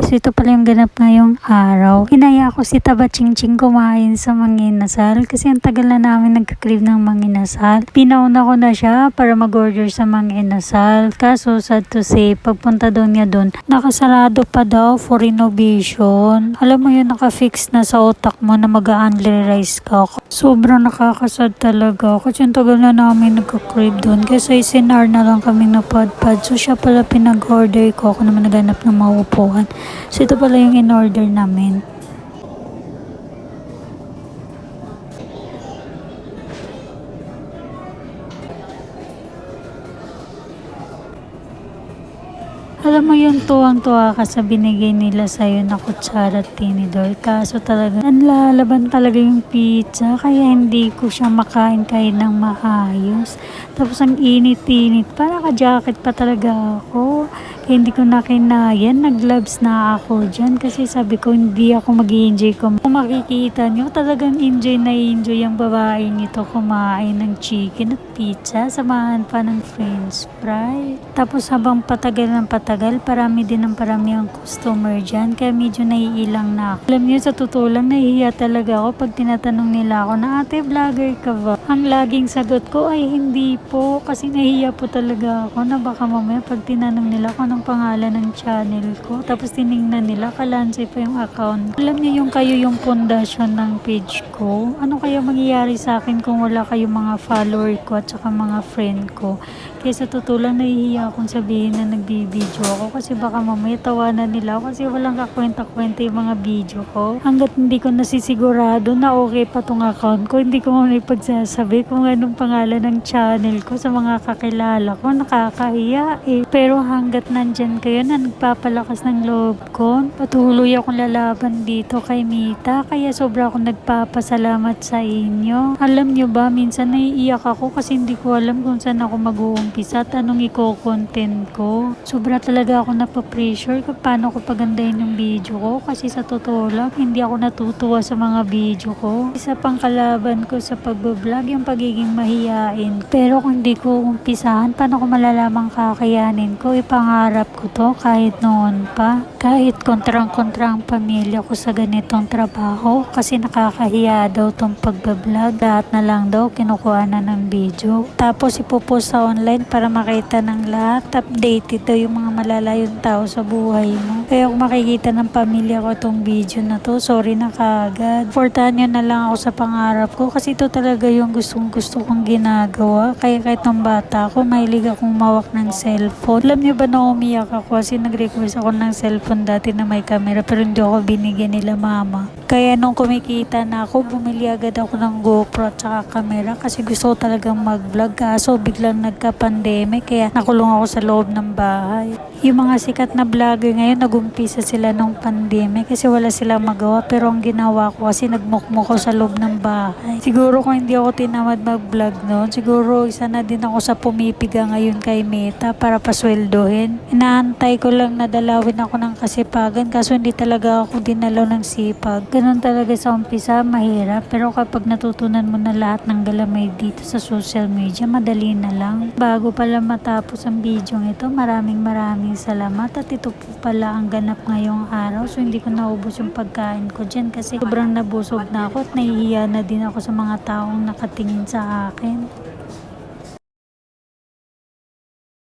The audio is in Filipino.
So ito pala yung ganap ngayong araw. Hinaya ko si Taba Chingching kumain sa manginasal kasi ang tagal na namin nagka-crave ng manginasal. Pinauna ko na siya para mag-order sa manginasal. Kaso sad to say, pagpunta daw niya doon, nakasarado pa daw for renovation. Alam mo yun, nakafix na sa utak mo na mag-a-only rice ka. Sobrang nakakasad talaga kasi ang tagal na namin nagka-crave doon. Kasi sinar na lang kami napadpad. So siya pala pinag-order ko. Ako naman naghanap ng maupuan. So ito pala yung in-order namin. Alam mo yun, tuwang-tuwa ka sa binigay nila sa'yo na kutsara at tinidor. Kaso talaga, nanlalaban talaga yung pizza. Kaya hindi ko siya makain kahit ng maayos. Tapos ang init-init. Para ka-jacket pa talaga ako. Kaya hindi ko na kinayan. Nag-gloves na ako dyan. Kasi sabi ko, hindi ako mag-i-enjoy ko. Kung makikita nyo, talagang enjoy na enjoy ang babae nito kumain ng chicken at pizza. Samahan pa ng french fry. Tapos habang patagal ng patagal, parami din ang parami ang customer dyan. Kaya medyo naiilang na ako. Alam niyo, sa totoo lang, nahihiya talaga ako pag tinatanong nila ako na, ate, vlogger ka ba? Ang laging sagot ko ay hindi po. Kasi nahihiya po talaga ako na baka mamaya pag tinanong nila kung anong pangalan ng channel ko. Tapos tinignan nila, kalansay pa yung account. Alam niyo yung kayo yung pundasyon ng page ko. Ano kaya mangyayari sa akin kung wala kayong mga follower ko at saka mga friend ko? Kaya sa totoo lang, nahihiya akong sabihin na nagbibideo ako kasi baka mamaya tawanan nila ako kasi walang kakwenta-kwenta yung mga video ko. Hanggat hindi ko nasisigurado na okay pa tong account ko, hindi ko muna ipagsasabi kung anong pangalan ng channel ko sa mga kakilala ko. Nakakahiya eh. Pero hanggat nandyan kayo na nagpapalakas ng loob ko, patuloy akong lalaban dito kay Mita. Kaya sobra akong nagpapasalamat sa inyo. Alam nyo ba, minsan naiiyak ako kasi hindi ko alam kung saan ako mag-uumpisa at anong i-content ko. Sobra talaga ako napapressure kung paano ko pagandahin yung video ko kasi sa totoo lang, hindi ako natutuwa sa mga video ko. Isa pang kalaban ko sa pagbablog yung pagiging mahiyain. Pero kung hindi ko umpisahan, paano ko malalamang kakayanin ko? Ipangarap ko to kahit noon pa. Kahit kontrang-kontrang pamilya ko sa ganitong trabaho kasi nakakahiya daw tong pagbablog. Lahat na lang daw kinukuha na ng video. Tapos ipopost sa online para makita ng lahat. Updated daw yung mga malalayong tao sa buhay mo. Kaya kung makikita ng pamilya ko itong video na to, sorry na kaagad. Portahan nyo na lang ako sa pangarap ko kasi ito talaga yung gustong-gusto kong ginagawa. Kaya kahit nung bata ako, mahilig akong mawak ng cellphone. Alam nyo ba na umiyak ako kasi nag-request ako ng cellphone dati na may camera pero hindi ako binigyan nila mama. Kaya nung kumikita na ako, bumili agad ako ng GoPro at saka camera kasi gusto ko talagang mag-vlog. Kaso biglang nagka-pandemic kaya nakulong ako sa loob ng bahay. Yung mga sikat na vlogger ngayon, nagumpisa sila ng pandemic kasi wala silang magawa. Pero ang ginawa ko kasi nagmukmuk ko sa loob ng bahay. Siguro kung hindi ako tinamad mag-vlog noon, siguro isa na din ako sa pumipiga ngayon kay Meta para pasweldohin. Inaantay ko lang na dalawin ako ng kasipagan kaso hindi talaga ako dinalaw ng sipag. Ganun talaga sa umpisa, mahirap. Pero kapag natutunan mo na lahat ng galamay dito sa social media, madali na lang. Bago pala matapos ang video ito, maraming salamat. At ito po pala ang ganap ngayong araw. So hindi ko naubos yung pagkain ko dyan kasi sobrang nabusog na ako at nahihiya na din ako sa mga taong nakatingin sa akin.